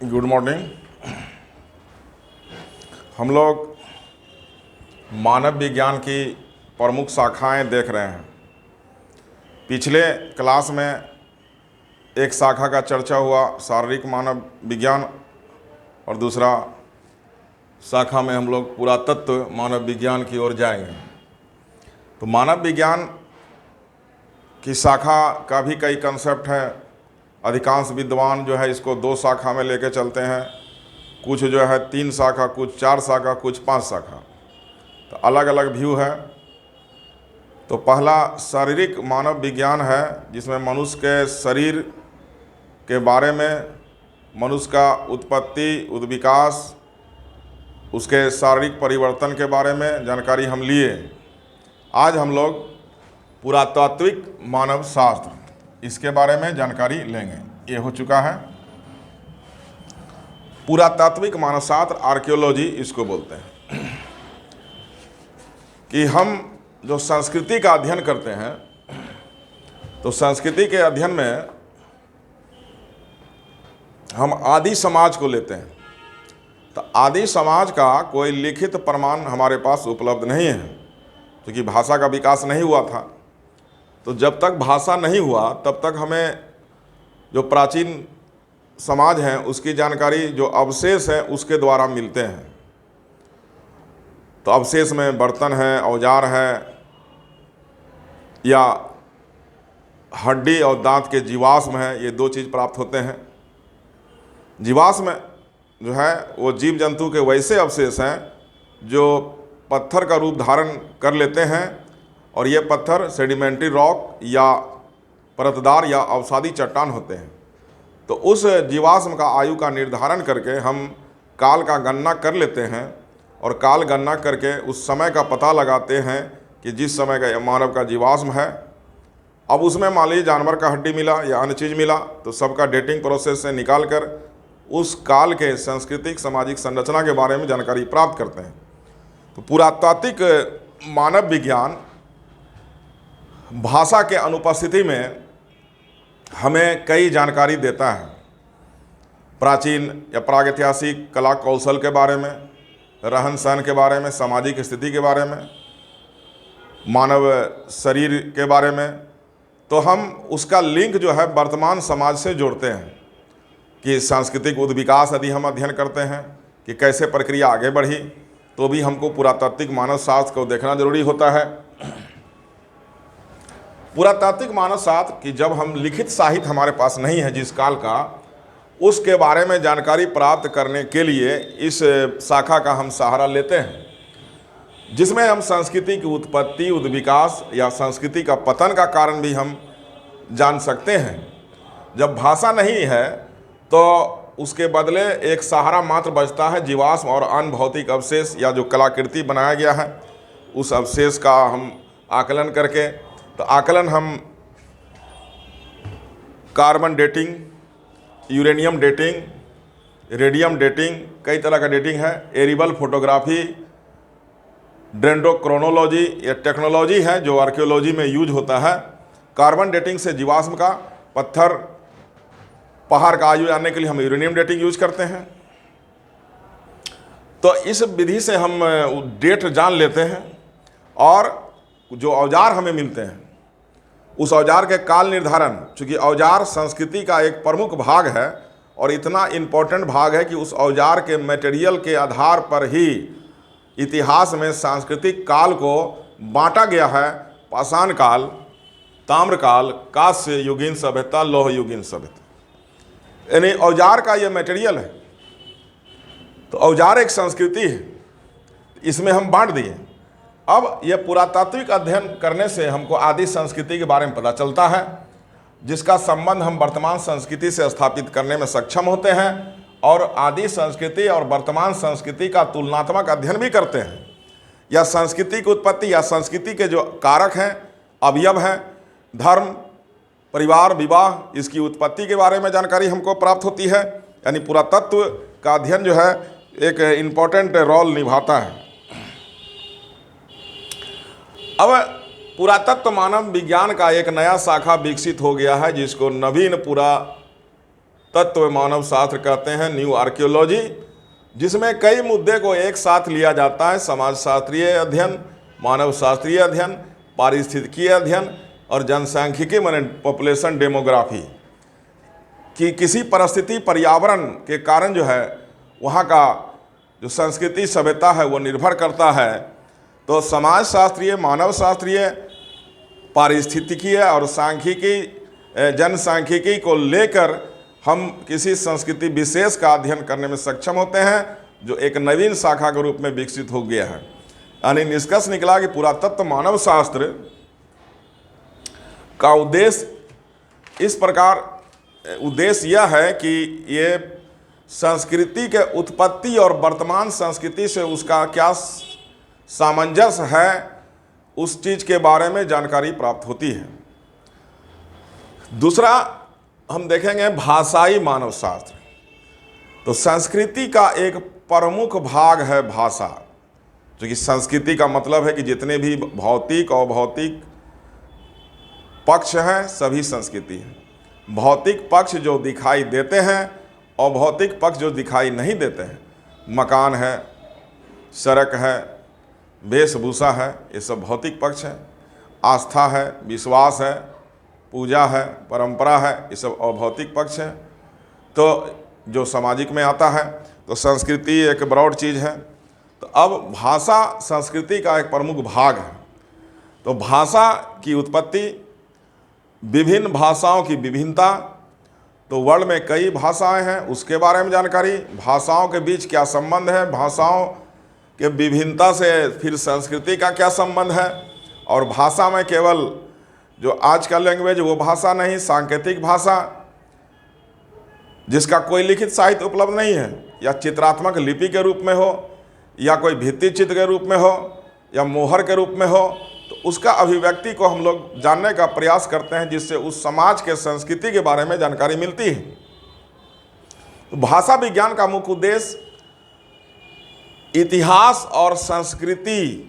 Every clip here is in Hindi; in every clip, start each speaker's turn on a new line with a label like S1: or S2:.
S1: Good morning. हम लोग मानव विज्ञान की प्रमुख शाखाएं देख रहे हैं। पिछले क्लास में एक शाखा का चर्चा हुआ शारीरिक मानव विज्ञान, और दूसरा शाखा में हम लोग पुरातत्व मानव विज्ञान की ओर जाएंगे। तो मानव विज्ञान की शाखा का भी कई कंसेप्ट है। अधिकांश विद्वान जो है इसको 2 शाखा में लेके चलते हैं, कुछ जो है 3 शाखा, कुछ 4 शाखा, कुछ 5 शाखा। तो अलग अलग व्यू है। तो पहला शारीरिक मानव विज्ञान है, जिसमें मनुष्य के शरीर के बारे में, मनुष्य का उत्पत्ति, उद्विकास, उसके शारीरिक परिवर्तन के बारे में जानकारी हम लिए। आज हम लोग पुरातात्विक मानव शास्त्र, इसके बारे में जानकारी लेंगे। ये हो चुका है पुरातात्विक मानव शास्त्र, आर्कियोलॉजी इसको बोलते हैं। कि हम जो संस्कृति का अध्ययन करते हैं, तो संस्कृति के अध्ययन में हम आदि समाज को लेते हैं। तो आदि समाज का कोई लिखित प्रमाण हमारे पास उपलब्ध नहीं है, क्योंकि भाषा का विकास नहीं हुआ था। तो जब तक भाषा नहीं हुआ तब तक हमें जो प्राचीन समाज हैं उसकी जानकारी जो अवशेष है उसके द्वारा मिलते हैं। तो अवशेष में बर्तन है, औजार है, या हड्डी और दांत के जीवाश्म है, ये 2 चीज़ प्राप्त होते हैं। जीवाश्म जो है वो जीव जंतु के वैसे अवशेष हैं जो पत्थर का रूप धारण कर लेते हैं, और ये पत्थर सेडिमेंट्री रॉक या परतदार या अवसादी चट्टान होते हैं। तो उस जीवाश्म का आयु का निर्धारण करके हम काल का गणना कर लेते हैं, और काल गणना करके उस समय का पता लगाते हैं कि जिस समय का मानव का जीवाश्म है। अब उसमें मान लीजिए जानवर का हड्डी मिला या अन्य चीज़ मिला, तो सबका डेटिंग प्रोसेस से निकाल कर उस काल के सांस्कृतिक सामाजिक संरचना के बारे में जानकारी प्राप्त करते हैं। तो पुरातात्विक मानव विज्ञान भाषा के अनुपस्थिति में हमें कई जानकारी देता है। प्राचीन या प्रागैतिहासिक कला कौशल के बारे में, रहन सहन के बारे में, सामाजिक स्थिति के बारे में, मानव शरीर के बारे में। तो हम उसका लिंक जो है वर्तमान समाज से जोड़ते हैं कि सांस्कृतिक उद्विकास यदि हम अध्ययन करते हैं कि कैसे प्रक्रिया आगे बढ़ी, तो भी हमको पुरातात्विक मानव शास्त्र को देखना जरूरी होता है। पुरातात्विक मानव शास्त्र की जब हम लिखित साहित्य हमारे पास नहीं है जिस काल का, उसके बारे में जानकारी प्राप्त करने के लिए इस शाखा का हम सहारा लेते हैं, जिसमें हम संस्कृति की उत्पत्ति, उद्विकास या संस्कृति का पतन का कारण भी हम जान सकते हैं। जब भाषा नहीं है तो उसके बदले एक सहारा मात्र बचता है जीवाश्म और अन्य भौतिक अवशेष, या जो कलाकृति बनाया गया है उस अवशेष का हम आकलन करके, तो आकलन हम carbon dating, uranium dating, radium dating, कई तरह का डेटिंग है, एरिबल फोटोग्राफी, डेंड्रोक्रोनोलॉजी, ये टेक्नोलॉजी है जो आर्कियोलॉजी में यूज होता है। कार्बन डेटिंग से जीवाश्म का, पत्थर पहाड़ का आयु जानने के लिए हम यूरेनियम डेटिंग यूज करते हैं। तो इस विधि से हम डेट जान लेते हैं, और जो औजार हमें मिलते हैं उस औजार के काल निर्धारण, चूँकि औजार संस्कृति का एक प्रमुख भाग है और इतना इम्पोर्टेंट भाग है कि उस औजार के मटेरियल के आधार पर ही इतिहास में सांस्कृतिक काल को बांटा गया है। पाषाण काल, ताम्रकाल, कांस्य युगीन सभ्यता, लौह युगीन सभ्यता, यानी औजार का ये मटेरियल है। तो औजार एक संस्कृति है, इसमें हम बांट दिए। अब ये पुरातात्विक अध्ययन करने से हमको आदि संस्कृति के बारे में पता चलता है, जिसका संबंध हम वर्तमान संस्कृति से स्थापित करने में सक्षम होते हैं, और आदि संस्कृति और वर्तमान संस्कृति का तुलनात्मक अध्ययन भी करते हैं। या संस्कृति की उत्पत्ति या संस्कृति के जो कारक हैं, अवयव हैं, धर्म, परिवार, विवाह, इसकी उत्पत्ति के बारे में जानकारी हमको प्राप्त होती है। यानी पुरातत्व का अध्ययन जो है एक इम्पोर्टेंट रोल निभाता है। अब पुरातत्व मानव विज्ञान का एक नया शाखा विकसित हो गया है, जिसको नवीन तत्व मानव शास्त्र कहते हैं, न्यू आर्कियोलॉजी, जिसमें कई मुद्दे को एक साथ लिया जाता है। समाज शास्त्रीय अध्ययन, मानव शास्त्रीय अध्ययन, पारिस्थितिकीय अध्ययन और जनसांख्यिकी माने पॉपुलेशन डेमोग्राफी कि किसी परिस्थिति पर्यावरण के कारण जो है वहाँ का जो संस्कृति सभ्यता है वो निर्भर करता है। तो समाज शास्त्रीय, मानव शास्त्रीय, पारिस्थितिकीय और सांख्यिकी, जनसांख्यिकी को लेकर हम किसी संस्कृति विशेष का अध्ययन करने में सक्षम होते हैं, जो एक नवीन शाखा के रूप में विकसित हो गया है। यानी निष्कर्ष निकला कि पुरातत्व मानव शास्त्र का उद्देश्य इस प्रकार उद्देश्य यह है कि ये संस्कृति के उत्पत्ति और वर्तमान संस्कृति से उसका क्या सामंजस्य है, उस चीज़ के बारे में जानकारी प्राप्त होती है। दूसरा हम देखेंगे भाषाई मानव शास्त्र। तो संस्कृति का एक प्रमुख भाग है भाषा, जो कि संस्कृति का मतलब है कि जितने भी भौतिक और अभौतिक पक्ष हैं सभी संस्कृति हैं। भौतिक पक्ष जो दिखाई देते हैं और भौतिक पक्ष जो दिखाई नहीं देते हैं, मकान है, सड़क है, वेशभूषा है, ये सब भौतिक पक्ष है। आस्था है, विश्वास है, पूजा है, परंपरा है, ये सब अभौतिक पक्ष है। तो जो सामाजिक में आता है, तो संस्कृति एक ब्रॉड चीज़ है। तो अब भाषा संस्कृति का एक प्रमुख भाग है। तो भाषा की उत्पत्ति, विभिन्न भाषाओं की विभिन्नता, तो वर्ल्ड में कई भाषाएं हैं उसके बारे में जानकारी, भाषाओं के बीच क्या संबंध है, भाषाओं के विभिन्नता से फिर संस्कृति का क्या संबंध है, और भाषा में केवल जो आज का लैंग्वेज वो भाषा नहीं, सांकेतिक भाषा जिसका कोई लिखित साहित्य उपलब्ध नहीं है, या चित्रात्मक लिपि के रूप में हो, या कोई भित्ति चित्र के रूप में हो, या मोहर के रूप में हो, तो उसका अभिव्यक्ति को हम लोग जानने का प्रयास करते हैं, जिससे उस समाज के संस्कृति के बारे में जानकारी मिलती है। तो भाषा विज्ञान का मुख्य उद्देश्य इतिहास और संस्कृति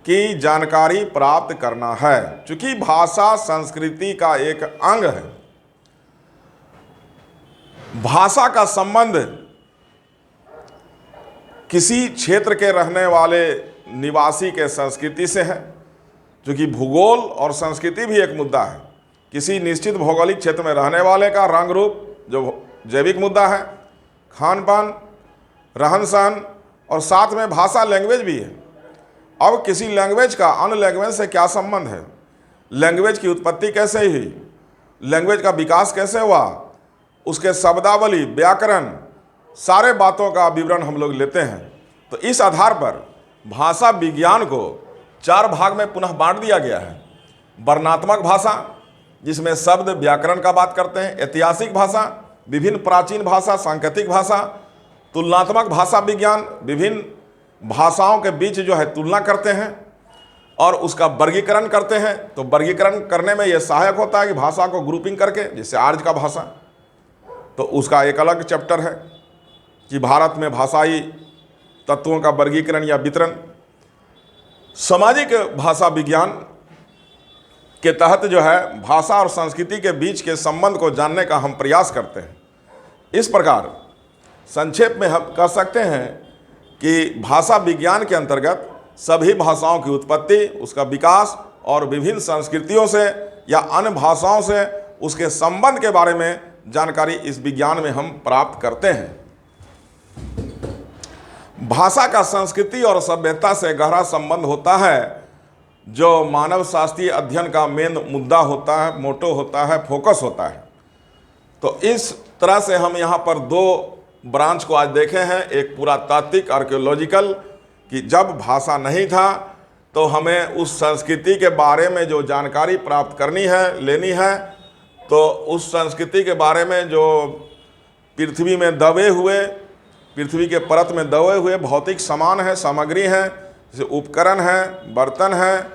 S1: की जानकारी प्राप्त करना है। चूंकि भाषा संस्कृति का एक अंग है, भाषा का संबंध किसी क्षेत्र के रहने वाले निवासी के संस्कृति से है, क्योंकि भूगोल और संस्कृति भी एक मुद्दा है। किसी निश्चित भौगोलिक क्षेत्र में रहने वाले का रंग रूप जो जैविक मुद्दा है, खान पान, रहन सहन, और साथ में भाषा लैंग्वेज भी है। अब किसी लैंग्वेज का अन्य लैंग्वेज से क्या संबंध है, लैंग्वेज की उत्पत्ति कैसे हुई, लैंग्वेज का विकास कैसे हुआ, उसके शब्दावली, व्याकरण, सारे बातों का विवरण हम लोग लेते हैं। तो इस आधार पर भाषा विज्ञान को 4 भाग में पुनः बांट दिया गया है। वर्णनात्मक भाषा, जिसमें शब्द व्याकरण का बात करते हैं, ऐतिहासिक भाषा, विभिन्न प्राचीन भाषा, सांकेतिक भाषा, तुलनात्मक भाषा विज्ञान, विभिन्न भाषाओं के बीच जो है तुलना करते हैं और उसका वर्गीकरण करते हैं। तो वर्गीकरण करने में यह सहायक होता है कि भाषा को ग्रुपिंग करके, जैसे आर्य का भाषा, तो उसका एक अलग चैप्टर है कि भारत में भाषाई तत्वों का वर्गीकरण या वितरण। सामाजिक भाषा विज्ञान के तहत जो है भाषा और संस्कृति के बीच के संबंध को जानने का हम प्रयास करते हैं। इस प्रकार संक्षेप में हम कह सकते हैं कि भाषा विज्ञान के अंतर्गत सभी भाषाओं की उत्पत्ति, उसका विकास और विभिन्न संस्कृतियों से या अन्य भाषाओं से उसके संबंध के बारे में जानकारी इस विज्ञान में हम प्राप्त करते हैं। भाषा का संस्कृति और सभ्यता से गहरा संबंध होता है, जो मानव शास्त्रीय अध्ययन का मेन मुद्दा होता है, मोटो होता है, फोकस होता है। तो इस तरह से हम यहाँ पर 2 ब्रांच को आज देखे हैं। एक पुरातात्विक आर्कियोलॉजिकल, कि जब भाषा नहीं था तो हमें उस संस्कृति के बारे में जो जानकारी प्राप्त करनी है, लेनी है, तो उस संस्कृति के बारे में जो पृथ्वी में दबे हुए, पृथ्वी के परत में दबे हुए भौतिक सामान है, सामग्री है, जैसे उपकरण हैं, बर्तन हैं,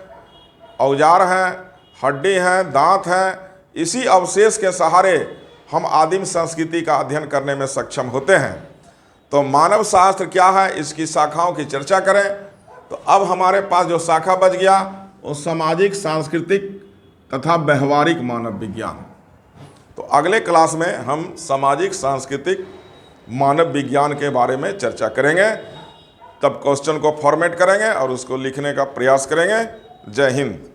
S1: औजार हैं, हड्डी हैं, दांत हैं, इसी अवशेष के सहारे हम आदिम संस्कृति का अध्ययन करने में सक्षम होते हैं। तो मानव शास्त्र क्या है, इसकी शाखाओं की चर्चा करें। तो अब हमारे पास जो शाखा बच गया वो सामाजिक, सांस्कृतिक तथा व्यवहारिक मानव विज्ञान। तो तो अगले क्लास में हम सामाजिक सांस्कृतिक मानव विज्ञान के बारे में चर्चा करेंगे। तब क्वेश्चन को फॉर्मेट करेंगे और उसको लिखने का प्रयास करेंगे। जय हिंद।